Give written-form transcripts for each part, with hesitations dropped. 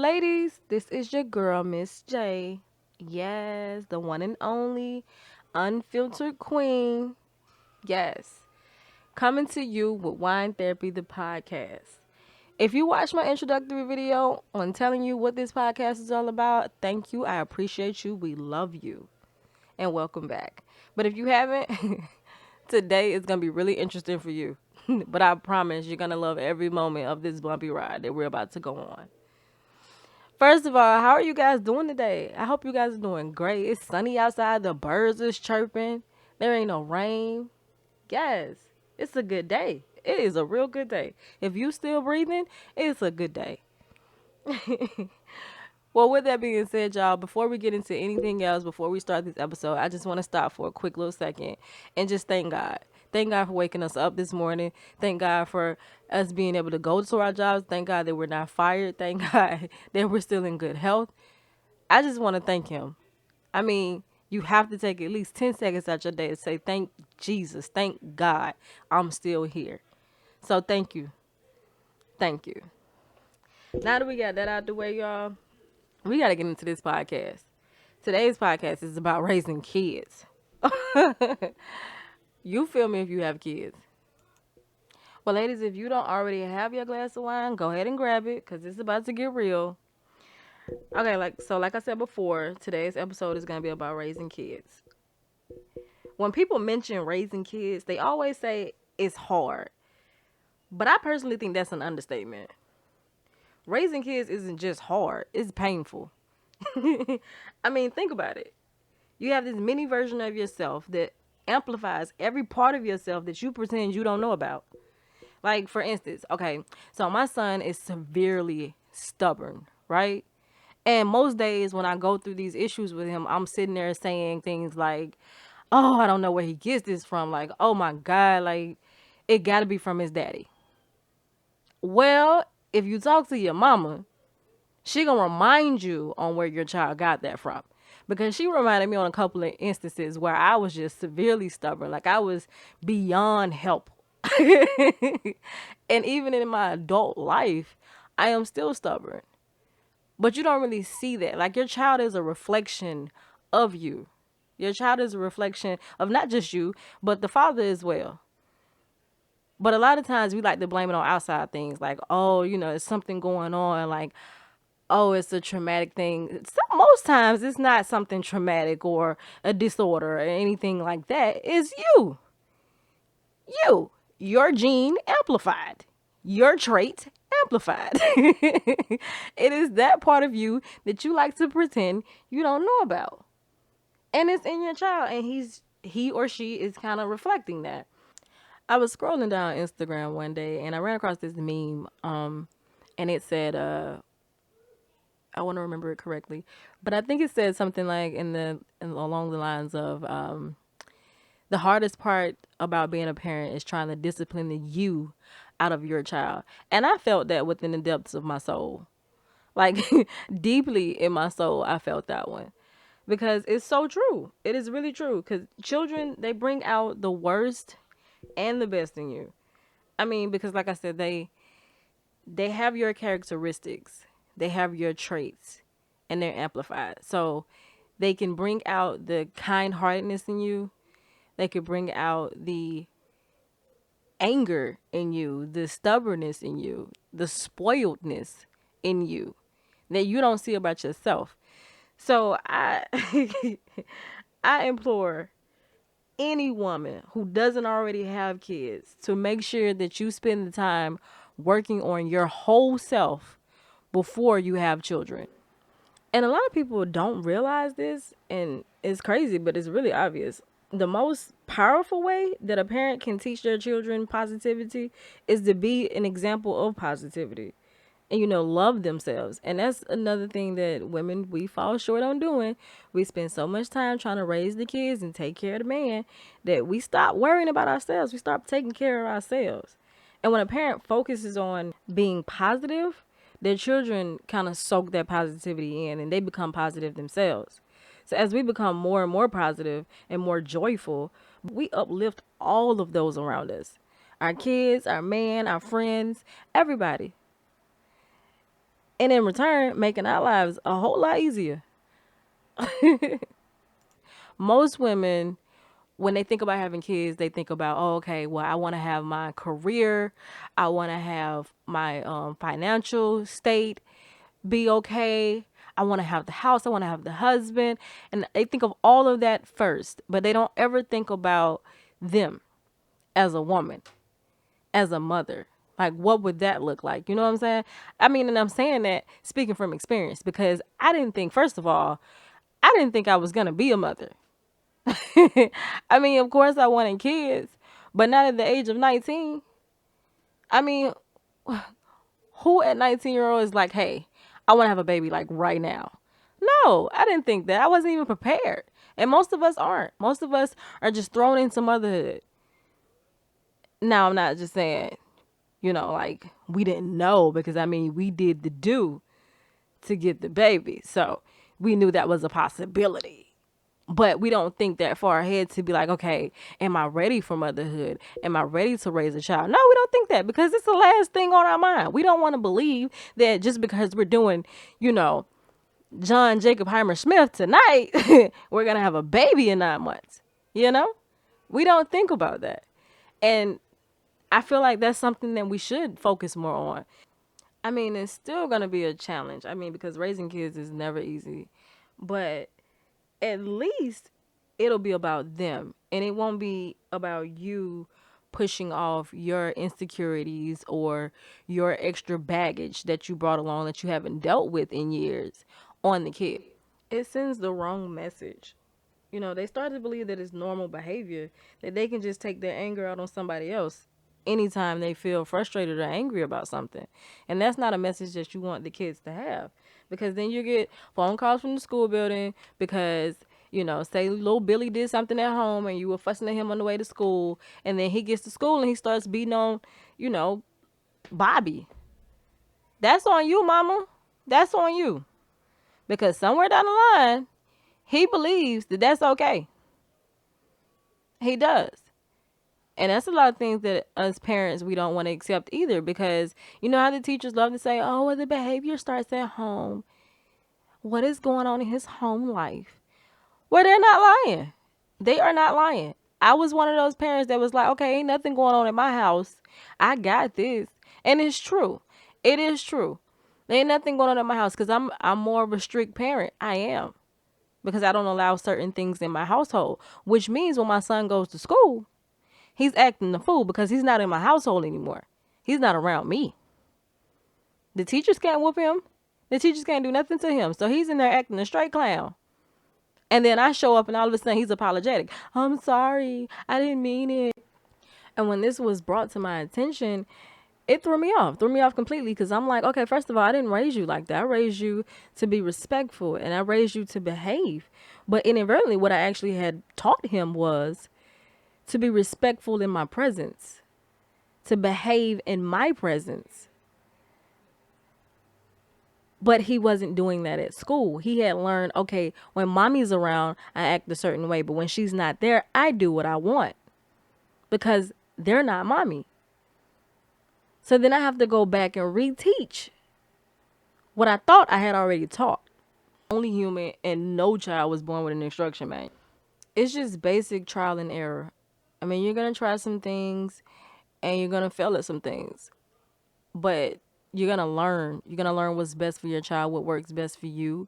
ladies, this is your girl, Miss J. Yes, the one and only unfiltered queen. Yes, coming to you with Wine Therapy, the podcast. If you watched my introductory video on telling you what this podcast is all about, thank you. I appreciate you. We love you. And welcome back. But if you haven't, today is going to be really interesting for you. But I promise you're going to love every moment of this bumpy ride that we're about to go on. First of all, how are you guys doing today? I hope you guys are doing great. It's sunny outside. The birds is chirping. There ain't no rain. Yes, it's a good day. It is a real good day. If you still breathing, it's a good day. Well, with that being said, y'all, before we get into anything else, before we start this episode, I just want to stop for a quick little second and just thank God. Thank God for waking us up this morning. Thank God for us being able to go to our jobs. Thank God that we're not fired. Thank God that we're still in good health. I just want to thank Him. I mean, you have to take at least 10 seconds out your day to say, thank Jesus, thank God, I'm still here. So thank you. Thank you. Now that we got that out the way, y'all, we got to get into this podcast. Today's podcast is about raising kids. You feel me if you have kids. Well, ladies, if you don't already have your glass of wine, go ahead and grab it because it's about to get real. Okay, like I said before, today's episode is going to be about raising kids. When people mention raising kids, they always say it's hard. But I personally think that's an understatement. Raising kids isn't just hard, it's painful. I mean, think about it. You have this mini version of yourself that amplifies every part of yourself that you pretend you don't know about. Like, for instance, okay, so my son is severely stubborn, right? And most days when I go through these issues with him, I'm sitting there saying things like, oh, I don't know where he gets this from. Like, oh my God, like, it got to be from his daddy. Well, if you talk to your mama, she gonna remind you on where your child got that from. Because she reminded me on a couple of instances where I was just severely stubborn. Like, I was beyond help. And even in my adult life, I am still stubborn. But you don't really see that. Like, your child is a reflection of you. Your child is a reflection of not just you, but the father as well. But a lot of times we like to blame it on outside things, like, oh, it's something going on, like, oh, it's a traumatic thing. Most times it's not something traumatic or a disorder or anything like that. It's you. Your gene amplified, your trait amplified. It is that part of you that you like to pretend you don't know about. And it's in your child, and he or she is kind of reflecting that. I was scrolling down Instagram one day and I ran across this meme, and it said, I want to remember it correctly, but I think it said something like along the lines of, the hardest part about being a parent is trying to discipline the you out of your child. And I felt that within the depths of my soul. Like, deeply in my soul, I felt that one. Because it's so true. It is really true. Because children, they bring out the worst and the best in you. I mean, because like I said, they have your characteristics, they have your traits, and they're amplified. So they can bring out the kind-heartedness in you. They could bring out the anger in you, the stubbornness in you, the spoiledness in you that you don't see about yourself. So I I implore any woman who doesn't already have kids to make sure that you spend the time working on your whole self before you have children. And a lot of people don't realize this, and it's crazy, but it's really obvious. The most powerful way that a parent can teach their children positivity is to be an example of positivity and, love themselves. And that's another thing that women, we fall short on doing. We spend so much time trying to raise the kids and take care of the man that we stop worrying about ourselves. We stop taking care of ourselves. And when a parent focuses on being positive, their children kind of soak that positivity in and they become positive themselves. So as we become more and more positive and more joyful, we uplift all of those around us. Our kids, our man, our friends, everybody. And in return, making our lives a whole lot easier. Most women, when they think about having kids, they think about, oh, okay, well, I want to have my career, I want to have my financial state be okay. I want to have the house, I want to have the husband, and they think of all of that first, but they don't ever think about them as a woman, as a mother. Like, what would that look like? You know what I'm saying? I mean, and I'm saying that speaking from experience because I didn't think, first of all, I didn't think I was going to be a mother. I mean, of course, I wanted kids, but not at the age of 19. I mean, who at 19-year-old is like, hey, I want to have a baby like right now? No, I didn't think that. I wasn't even prepared. And most of us aren't. Most of us are just thrown into motherhood. Now, I'm not just saying, like we didn't know because I mean, we did the do to get the baby. So we knew that was a possibility. But we don't think that far ahead to be like, okay, am I ready for motherhood? Am I ready to raise a child? No, we don't think that because it's the last thing on our mind. We don't want to believe that just because we're doing, John Jacob Heimer Smith tonight, we're going to have a baby in 9 months. We don't think about that. And I feel like that's something that we should focus more on. I mean, it's still going to be a challenge. I mean, because raising kids is never easy. But at least it'll be about them and it won't be about you pushing off your insecurities or your extra baggage that you brought along that you haven't dealt with in years on the kid. It sends the wrong message. They start to believe that it's normal behavior, that they can just take their anger out on somebody else anytime they feel frustrated or angry about something. And that's not a message that you want the kids to have. Because then you get phone calls from the school building because, say little Billy did something at home and you were fussing at him on the way to school. And then he gets to school and he starts beating on, Bobby. That's on you, mama. That's on you. Because somewhere down the line, he believes that that's okay. He does. And that's a lot of things that us parents, we don't want to accept either because you know how the teachers love to say, oh, well, the behavior starts at home. What is going on in his home life? Well, they're not lying. They are not lying. I was one of those parents that was like, okay, ain't nothing going on in my house. I got this. And it's true. It is true. There ain't nothing going on in my house because I'm more of a strict parent. I am. Because I don't allow certain things in my household, which means when my son goes to school, he's acting the fool because he's not in my household anymore. He's not around me. The teachers can't whoop him. The teachers can't do nothing to him. So he's in there acting a straight clown. And then I show up and all of a sudden he's apologetic. I'm sorry. I didn't mean it. And when this was brought to my attention, it threw me off completely because I'm like, okay, first of all, I didn't raise you like that. I raised you to be respectful and I raised you to behave. But inadvertently, what I actually had taught him was to be respectful in my presence, to behave in my presence. But he wasn't doing that at school. He had learned, okay, when mommy's around, I act a certain way. But when she's not there, I do what I want because they're not mommy. So then I have to go back and reteach what I thought I had already taught. Only human and no child was born with an instruction manual. It's just basic trial and error. I mean, you're going to try some things and you're going to fail at some things. But you're going to learn. You're going to learn what's best for your child, what works best for you.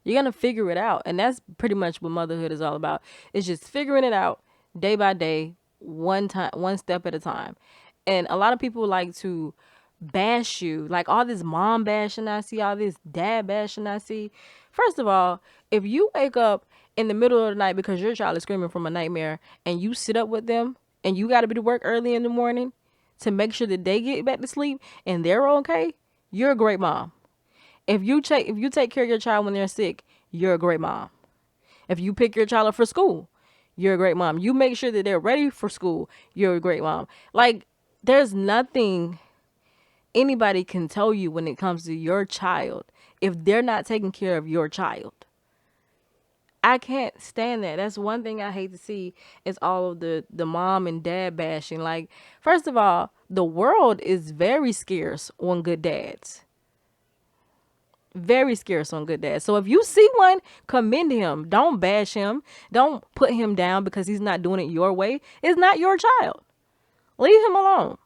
You're going to figure it out. And that's pretty much what motherhood is all about. It's just figuring it out day by day, one step at a time. And a lot of people like to bash you, like all this mom bashing I see, all this dad bashing I see. First of all, if you wake up in the middle of the night because your child is screaming from a nightmare and you sit up with them and you got to be to work early in the morning to make sure that they get back to sleep and they're okay, you're a great mom. If you take care of your child when they're sick, you're a great mom. If you pick your child up for school, you're a great mom. You make sure that they're ready for school, you're a great mom. Like, there's nothing anybody can tell you when it comes to your child if they're not taking care of your child. I can't stand that. That's one thing I hate to see is all of the mom and dad bashing. Like, first of all, the world is very scarce on good dads. Very scarce on good dads. So if you see one, commend him. Don't bash him. Don't put him down because he's not doing it your way. It's not your child. Leave him alone.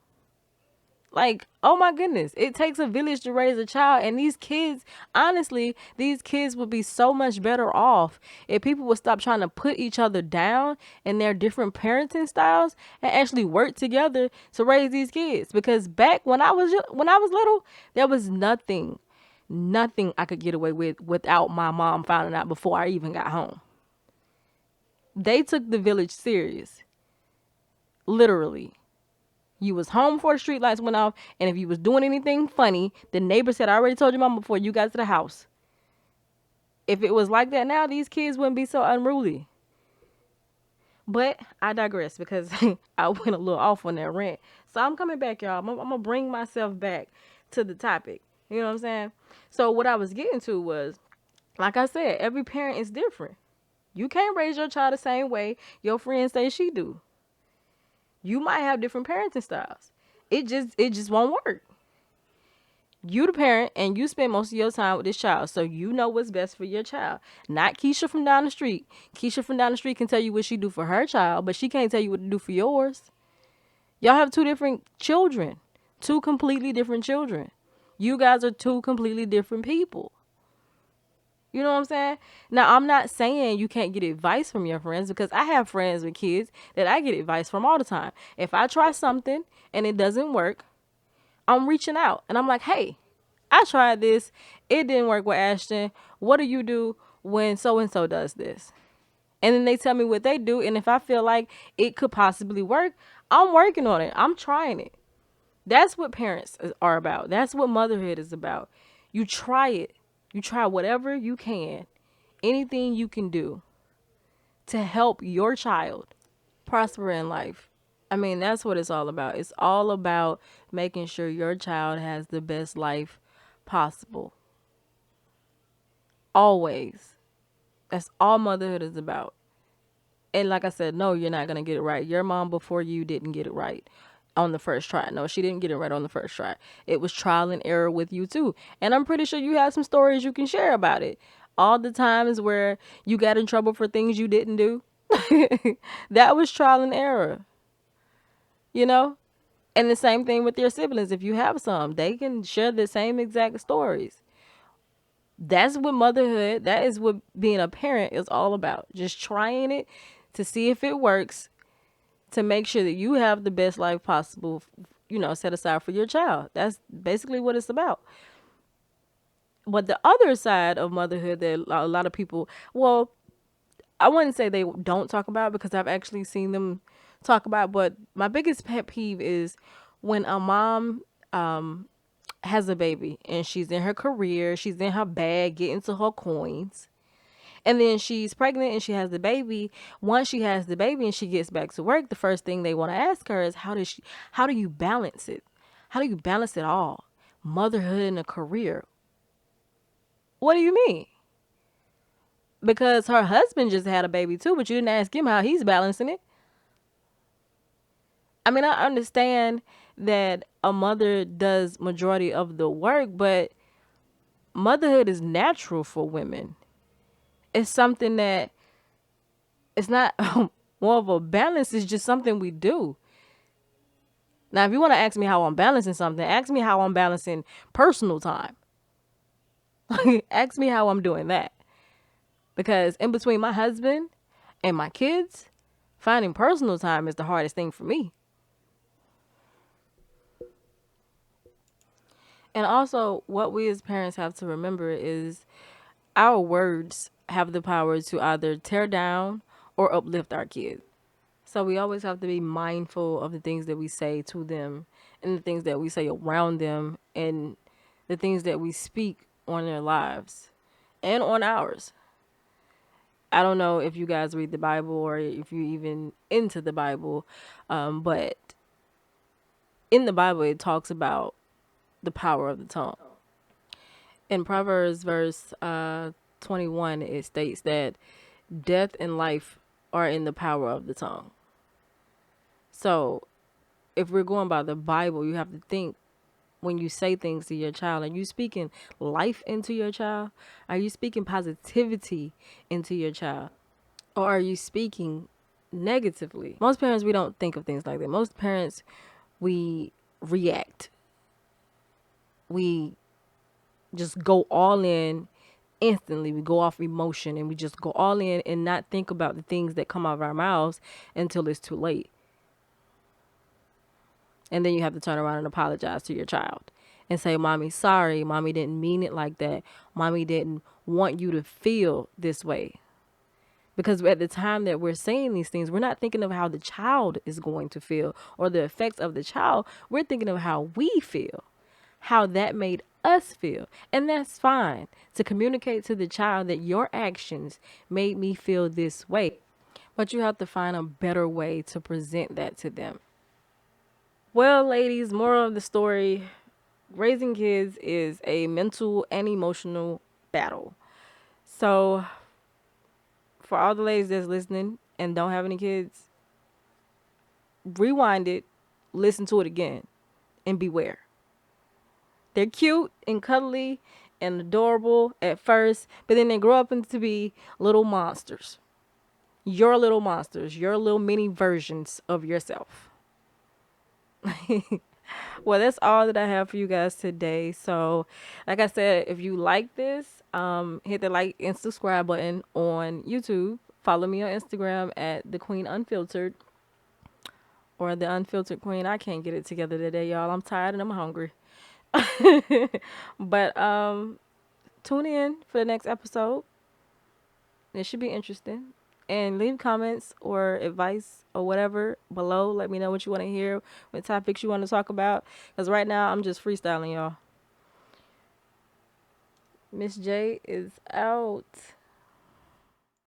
Like, oh my goodness, it takes a village to raise a child. And these kids, honestly, these kids would be so much better off if people would stop trying to put each other down in their different parenting styles and actually work together to raise these kids. Because back when I was little, there was nothing I could get away with without my mom finding out before I even got home. They took the village serious, literally. You was home before the street lights went off, and if you was doing anything funny, the neighbor said, "I already told your mom before you got to the house." If it was like that now, these kids wouldn't be so unruly. But I digress because I went a little off on that rant. So I'm coming back, y'all. I'm gonna bring myself back to the topic. You know what I'm saying? So what I was getting to was, like I said, every parent is different. You can't raise your child the same way your friends say she do. You might have different parenting styles. It just won't work. You the parent and you spend most of your time with this child, so you know what's best for your child. Not Keisha from down the street. Keisha from down the street can tell you what she do for her child, but she can't tell you what to do for yours. Y'all have two different children. Two completely different children. You guys are two completely different people. You know what I'm saying? Now, I'm not saying you can't get advice from your friends because I have friends with kids that I get advice from all the time. If I try something and it doesn't work, I'm reaching out and I'm like, hey, I tried this. It didn't work with Ashton. What do you do when so and so does this? And then they tell me what they do. And if I feel like it could possibly work, I'm working on it. I'm trying it. That's what parents are about. That's what motherhood is about. You try it. You try whatever you can, anything you can do to help your child prosper in life. I mean, that's what it's all about. It's all about making sure your child has the best life possible. Always. That's all motherhood is about. And like I said, no, you're not going to get it right. Your mom before you didn't get it right on the first try. No, she didn't get it right on the first try. It was trial and error with you too. And I'm pretty sure you have some stories you can share about it. All the times where you got in trouble for things you didn't do. That was trial and error, you know? And the same thing with your siblings. If you have some, they can share the same exact stories. That's what motherhood, that is what being a parent is all about. Just trying it to see if it works, to make sure that you have the best life possible, set aside for your child. That's basically what it's about. But the other side of motherhood that a lot of people, well, I wouldn't say they don't talk about because I've actually seen them talk about, but my biggest pet peeve is when a mom has a baby and she's in her career, she's in her bag, getting to her coins. And then she's pregnant and she has the baby. Once she has the baby and she gets back to work, the first thing they want to ask her is how do you balance it? How do you balance it all? Motherhood and a career. What do you mean? Because her husband just had a baby too, but you didn't ask him how he's balancing it. I mean, I understand that a mother does majority of the work, but motherhood is natural for women. It's something that it's not more of a balance. It's just something we do. Now, if you want to ask me how I'm balancing something, ask me how I'm balancing personal time. Ask me how I'm doing that. Because in between my husband and my kids, finding personal time is the hardest thing for me. And also, what we as parents have to remember is our words have the power to either tear down or uplift our kids. So we always have to be mindful of the things that we say to them and the things that we say around them and the things that we speak on their lives and on ours. I don't know if you guys read the Bible or if you even into the Bible, but in the Bible it talks about the power of the tongue. In Proverbs verse 21, it states that death and life are in the power of the tongue. So if we're going by the Bible, you have to think when you say things to your child? Are you speaking life into your child? Are you speaking positivity into your child? Or are you speaking negatively? Most parents, we don't think of things like that. Most parents, we react. We just go all in instantly. We go off emotion and we just go all in and not think about the things that come out of our mouths until it's too late. And then you have to turn around and apologize to your child and say, Mommy, sorry. Mommy didn't mean it like that. Mommy didn't want you to feel this way. Because at the time that we're saying these things, we're not thinking of how the child is going to feel or the effects of the child. We're thinking of how we feel, how that made us feel. And that's fine to communicate to the child that your actions made me feel this way. But you have to find a better way to present that to them. Well, ladies, moral of the story, raising kids is a mental and emotional battle. So, for all the ladies that's listening and don't have any kids, rewind it, listen to it again, and beware. They're cute and cuddly and adorable at first, but then they grow up into be little monsters. Your little monsters, your little mini versions of yourself. Well, that's all that I have for you guys today. So, like I said, if you like this, hit the like and subscribe button on YouTube. Follow me on Instagram at the Queen Unfiltered or the Unfiltered Queen. I can't get it together today, y'all. I'm tired and I'm hungry. But tune in for the next episode. It should be interesting. And leave comments or advice or whatever below. Let me know what you want to hear, what topics you want to talk about. Because right now I'm just freestyling, y'all. Miss J is out.